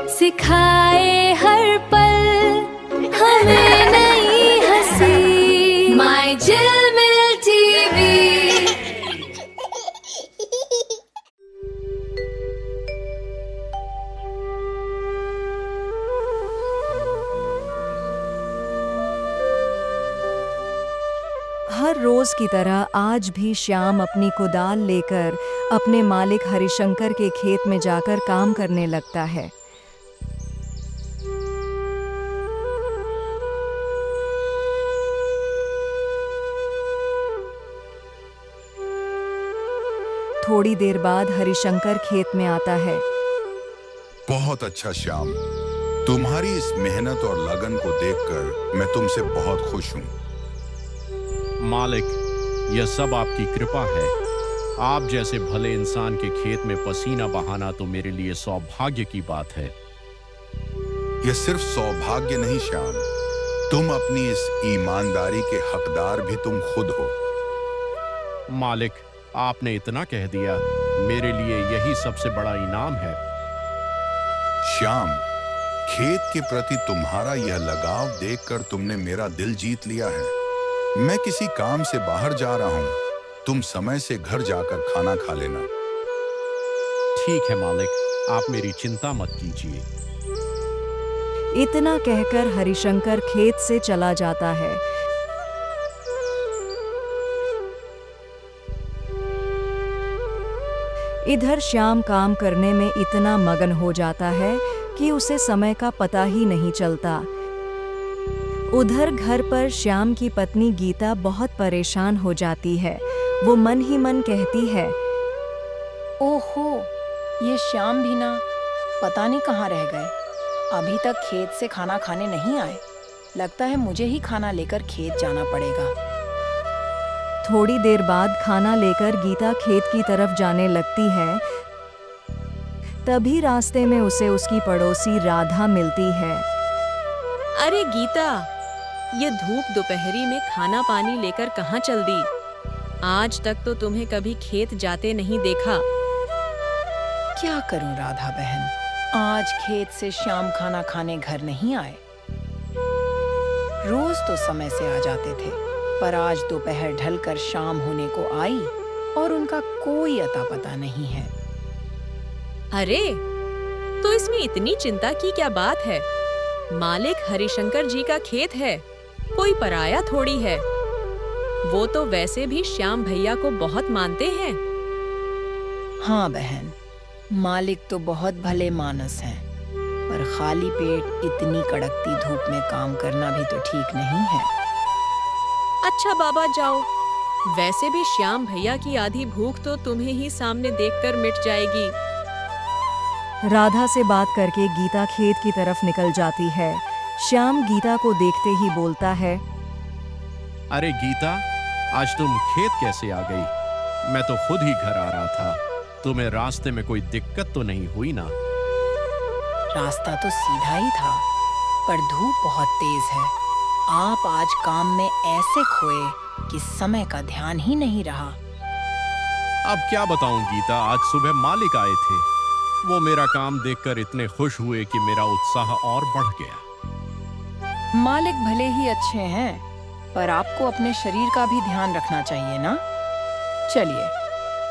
सिखाए हर पल हमें नई हंसी। माई झिलमिल टीवी। हर रोज की तरह आज भी श्याम अपनी कुदाल लेकर अपने मालिक हरिशंकर के खेत में जाकर काम करने लगता है। थोड़ी देर बाद हरिशंकर खेत में आता है। बहुत अच्छा श्याम, तुम्हारी इस मेहनत और लगन को देखकर मैं तुमसे बहुत खुश हूँ। मालिक, यह सब आपकी कृपा है। आप जैसे भले इंसान के खेत में पसीना बहाना तो मेरे लिए सौभाग्य की बात है। यह सिर्फ सौभाग्य नहीं श्याम, तुम अपनी इस ईमानदारी के हकदार भी तुम खुद हो। मालिक, आपने इतना कह दिया, मेरे लिए यही सबसे बड़ा इनाम है। श्याम, खेत के प्रति तुम्हारा यह लगाव देखकर तुमने मेरा दिल जीत लिया है। मैं किसी काम से बाहर जा रहा हूँ, तुम समय से घर जाकर खाना खा लेना। ठीक है मालिक, आप मेरी चिंता मत कीजिए। इतना कहकर हरिशंकर खेत से चला जाता है। इधर श्याम काम करने में इतना मगन हो जाता है कि उसे समय का पता ही नहीं चलता। उधर घर पर श्याम की पत्नी गीता बहुत परेशान हो जाती है। वो मन ही मन कहती है, ओहो, ये श्याम भी ना पता नहीं कहाँ रह गए। अभी तक खेत से खाना खाने नहीं आए। लगता है मुझे ही खाना लेकर खेत जाना पड़ेगा। थोड़ी देर बाद खाना लेकर गीता खेत की तरफ जाने लगती है। तभी रास्ते में उसे उसकी पड़ोसी राधा मिलती है। अरे गीता, ये धूप दोपहरी में खाना पानी लेकर कहाँ चल दी? आज तक तो तुम्हें कभी खेत जाते नहीं देखा। क्या करूं राधा बहन, आज खेत से श्याम खाना खाने घर नहीं आए। रोज तो समय से आ जाते थे, पर आज दोपहर ढलकर शाम होने को आई और उनका कोई अता पता नहीं है। अरे, तो इसमें इतनी चिंता की क्या बात है? मालिक हरिशंकर जी का खेत है, कोई पराया थोड़ी है। वो तो वैसे भी श्याम भैया को बहुत मानते हैं। हाँ बहन, मालिक तो बहुत भले मानस हैं, पर खाली पेट इतनी कड़कती धूप में काम करना भी तो ठीक नहीं है। अच्छा बाबा, जाओ। वैसे भी श्याम भैया की आधी भूख तो तुम्हें ही सामने देखकर मिट जाएगी। राधा से बात करके गीता खेत की तरफ निकल जाती है। श्याम गीता को देखते ही बोलता है, अरे गीता, आज तुम खेत कैसे आ गई? मैं तो खुद ही घर आ रहा था। तुम्हें रास्ते में कोई दिक्कत तो नहीं हुई ना? रास्ता तो सीधा ही था, पर धूप बहुत तेज है। आप आज काम में ऐसे खोए कि समय का ध्यान ही नहीं रहा। अब क्या बताऊं गीता, आज सुबह मालिक आए थे। वो मेरा काम देखकर इतने खुश हुए कि मेरा उत्साह और बढ़ गया। मालिक भले ही अच्छे हैं, पर आपको अपने शरीर का भी ध्यान रखना चाहिए ना। चलिए,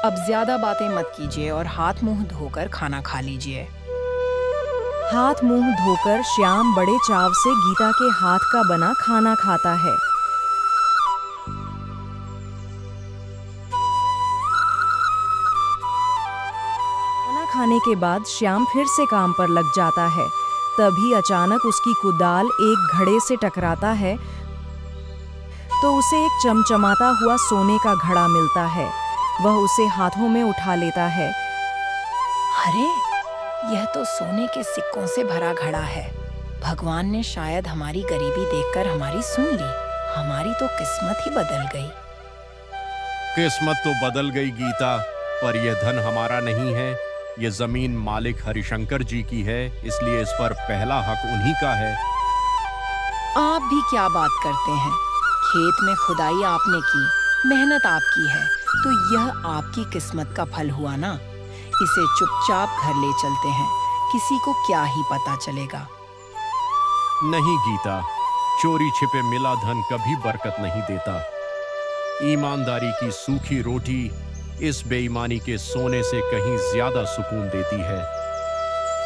अब ज्यादा बातें मत कीजिए और हाथ मुंह धोकर खाना खा लीजिए। हाथ मुंह धोकर श्याम बड़े चाव से गीता के हाथ का बना खाना खाता है। खाना खाने के बाद श्याम फिर से काम पर लग जाता है। तभी अचानक उसकी कुदाल एक घड़े से टकराता है, तो उसे एक चमचमाता हुआ सोने का घड़ा मिलता है। वह उसे हाथों में उठा लेता है। अरे, यह तो सोने के सिक्कों से भरा घड़ा है। भगवान ने शायद हमारी गरीबी देखकर हमारी सुन ली। हमारी तो किस्मत ही बदल गई। किस्मत तो बदल गई गीता, पर यह धन हमारा नहीं है। ये जमीन मालिक हरिशंकर जी की है, इसलिए इस पर पहला हक उन्हीं का है। आप भी क्या बात करते हैं? खेत में खुदाई आपने की, मेहनत आपकी है, तो यह आपकी किस्मत का फल हुआ ना। इसे चुपचाप घर ले चलते हैं, किसी को क्या ही पता चलेगा। नहीं गीता, चोरी छिपे मिला धन कभी बरकत नहीं देता। ईमानदारी की सूखी रोटी इस बेईमानी के सोने से कहीं ज्यादा सुकून देती है।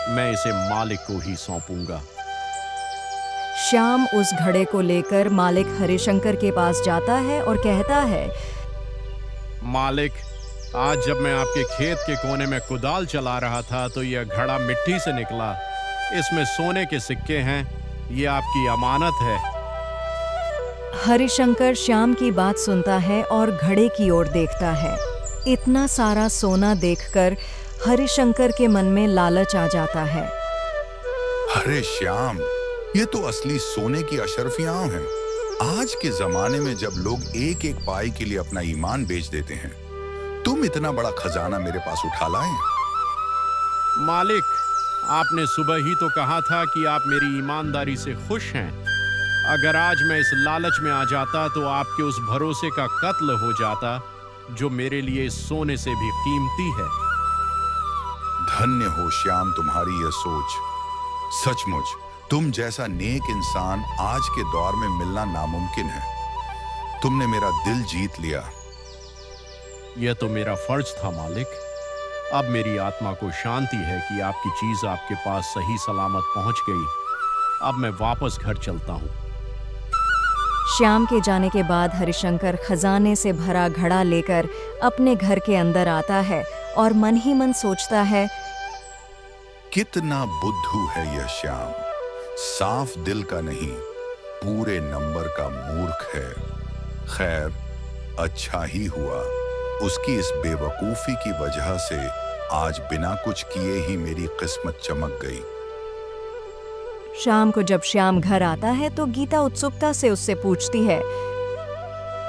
मैं इसे मालिक को ही सौंपूंगा। श्याम उस घड़े को लेकर मालिक हरिशंकर के पास जाता है और कहता है, मालिक, आज जब मैं आपके खेत के कोने में कुदाल चला रहा था तो यह घड़ा मिट्टी से निकला। इसमें सोने के सिक्के हैं, ये आपकी अमानत है। हरिशंकर श्याम की बात सुनता है और घड़े की ओर देखता है। इतना सारा सोना देखकर हरिशंकर के मन में लालच आ जाता है। अरे श्याम, ये तो असली सोने की अशरफियां हैं। आज के जमाने में जब लोग एक एक पाई के लिए अपना ईमान बेच देते हैं, तुम इतना बड़ा खजाना मेरे पास उठा लाए। मालिक, आपने सुबह ही तो कहा था कि आप मेरी ईमानदारी से खुश हैं। अगर आज मैं इस लालच में आ जाता तो आपके उस भरोसे का कत्ल हो जाता जो मेरे लिए सोने से भी कीमती है। धन्य हो श्याम तुम्हारी यह सोच। सचमुच तुम जैसा नेक इंसान आज के दौर में मिलना नामुमकिन है। तुमने मेरा दिल जीत लिया। यह तो मेरा फर्ज था मालिक। अब मेरी आत्मा को शांति है कि आपकी चीज आपके पास सही सलामत पहुंच गई। अब मैं वापस घर चलता हूं। श्याम के जाने के बाद हरिशंकर खजाने से भरा घड़ा लेकर अपने घर के अंदर आता है और मन ही मन सोचता है, कितना बुद्धू है यह श्याम। साफ दिल का नहीं, पूरे नंबर का मूर्ख है। खैर, अच्छा ही हुआ उसकी इस बेवकूफी की वजह से आज बिना कुछ किए ही मेरी किस्मत चमक गई। शाम को जब श्याम घर आता है तो गीता उत्सुकता से उससे पूछती है,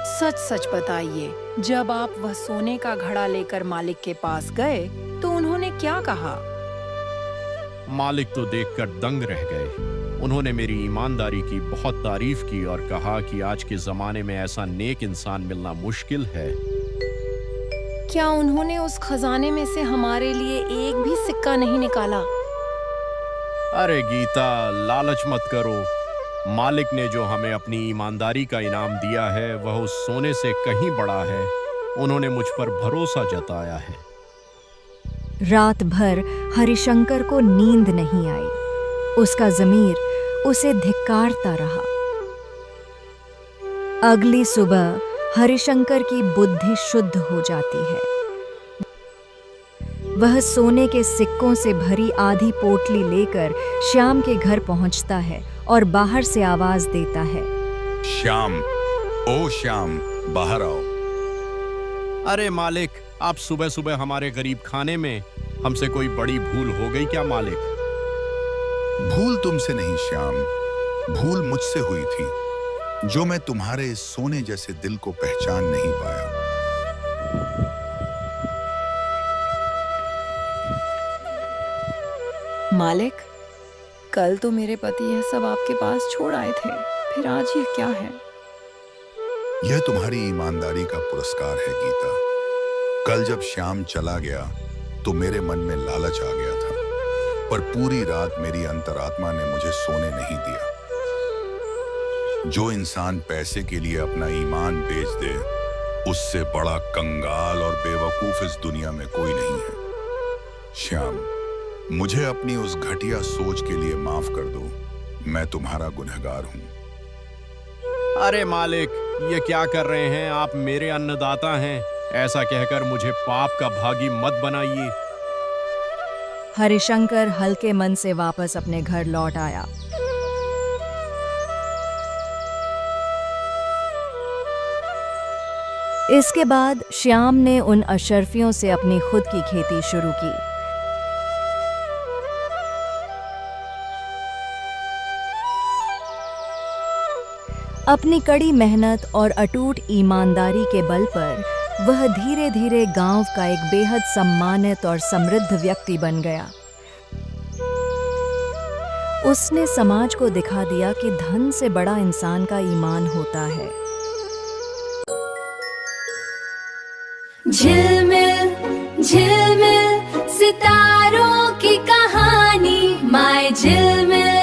सच सच बताइए, जब आप वह सोने का घड़ा लेकर मालिक के पास गए तो उन्होंने क्या कहा? मालिक तो देखकर दंग रह गए। उन्होंने मेरी ईमानदारी की बहुत तारीफ की और कहा कि आज के जमाने में ऐसा नेक इंसान मिलना मुश्किल है। क्या उन्होंने उस खजाने में से हमारे लिए एक भी सिक्का नहीं निकाला? अरे गीता, लालच मत करो। मालिक ने जो हमें अपनी ईमानदारी का इनाम दिया है वह उस सोने से कहीं बड़ा है। उन्होंने मुझ पर भरोसा जताया है। रात भर हरिशंकर को नींद नहीं आई। उसका ज़मीर उसे धिक्कारता रहा। अगली सुबह हरिशंकर की बुद्धि शुद्ध हो जाती है। वह सोने के सिक्कों से भरी आधी पोटली लेकर श्याम के घर पहुंचता है और बाहर से आवाज देता है, श्याम, ओ श्याम, बाहर आओ। अरे मालिक, आप सुबह सुबह हमारे गरीब खाने में, हमसे कोई बड़ी भूल हो गई क्या मालिक? भूल तुमसे नहीं श्याम, भूल मुझसे हुई थी, जो मैं तुम्हारे इस सोने जैसे दिल को पहचान नहीं पाया। मालिक, कल तो मेरे पति यह सब आपके पास छोड़ आए थे, फिर आज ये क्या है? यह तुम्हारी ईमानदारी का पुरस्कार है गीता। कल जब श्याम चला गया तो मेरे मन में लालच आ गया था, पर पूरी रात मेरी अंतरात्मा ने मुझे सोने नहीं दिया। जो इंसान पैसे के लिए अपना ईमान बेच दे, उससे बड़ा कंगाल और बेवकूफ इस दुनिया में कोई नहीं है। श्याम, मुझे अपनी उस घटिया सोच के लिए माफ कर दो। मैं तुम्हारा गुनहगार हूं। अरे मालिक, ये क्या कर रहे हैं आप? मेरे अन्नदाता हैं। ऐसा कहकर मुझे पाप का भागी मत बनाइए। हरिशंकर हल्के मन से वापस अपने घर लौट आया। इसके बाद श्याम ने उन अशर्फियों से अपनी खुद की खेती शुरू की। अपनी कड़ी मेहनत और अटूट ईमानदारी के बल पर वह धीरे धीरे गांव का एक बेहद सम्मानित और समृद्ध व्यक्ति बन गया। उसने समाज को दिखा दिया कि धन से बड़ा इंसान का ईमान होता है। झिलमिल झिलमिल सितारों की कहानी। झिलमिल